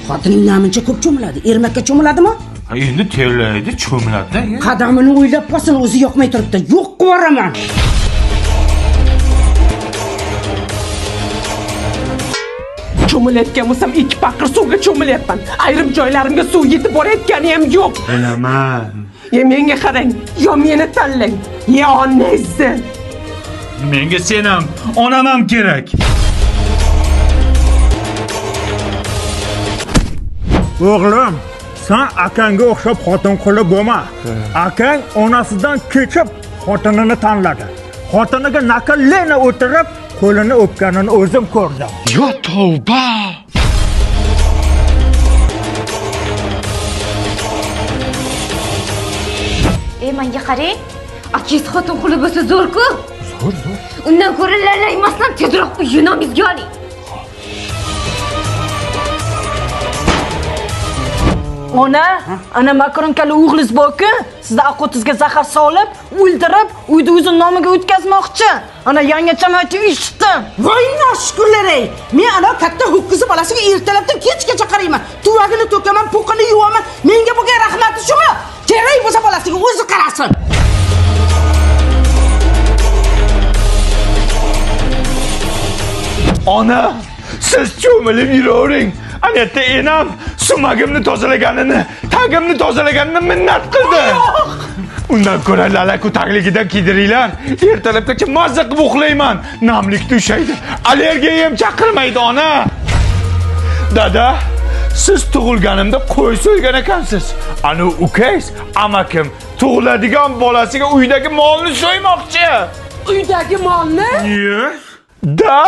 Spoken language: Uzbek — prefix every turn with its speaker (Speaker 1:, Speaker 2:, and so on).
Speaker 1: Xotining namuncha ko'p cho'miladi. Ermakka cho'miladimi?
Speaker 2: Endi terlaydi, cho'miladi.
Speaker 1: Qadamini o'ylab qolsin, o'zi yoqmay turibdi. Yo'q qilib yuboraman.
Speaker 3: Cho'milayotgan bo'lsam 2 paqir suvga cho'milayapman. Ayrim joylarimga suv yetib borayotgani ham yo'q.
Speaker 2: Bilaman.
Speaker 3: Menga qarang, yo meni tanlang, yo onangizni.
Speaker 2: Menga sen ham, onam ham kerak.
Speaker 4: O'g'lim, sen akangga o'xshab xotin qilib bo'lma. Akang onasidan kechib xotinini tanladi. Xotiniga naqllena o'tirib, qo'lini o'pganini o'zim ko'rdim.
Speaker 2: Yo tavba.
Speaker 5: Menga qarang. Akangiz xotin quli bo'lsa zo'r-ku.
Speaker 2: Zo'r.
Speaker 5: Undan ko'ra lalaymasdan tezroq uyiningizga oling.
Speaker 3: Ona, ana makaronkali o'g'liz borku, sizda aqotizga zahar solib, o'ldirib, uyda o'zini nomiga o'tkazmoqchi. Ana yangacham aytib eshitdim.
Speaker 1: Voy noshkurlar-ey. Men ana katta ho'kizi bolasiga ertalabdan kechgacha qarayman. Tuvagini to'kaman, po'qini yuvaman. Menga bo'lgan rahmati shumi? Kerak bo'lsa bolasiga o'zi qarasin.
Speaker 2: Ona, siz cho'milib yuravering. Anetta enam sumagimni tozalaganini, tagimni tozalaganini minnat qildi. Undan ko'ra lalaku tagligidan kiydiringlar. Ertalabgacha mazza qilib uxlayman. Namlik tushaydi. Allergiya ham chaqirmaydi ona. Dada, siz tug'ilganimda qo'y so'ygan ekansiz. Ana ukangiz, amakim tug'iladigan bolasiga uydagi molni so'ymoqchi.
Speaker 3: Uydagi molni?
Speaker 2: Yes. Da!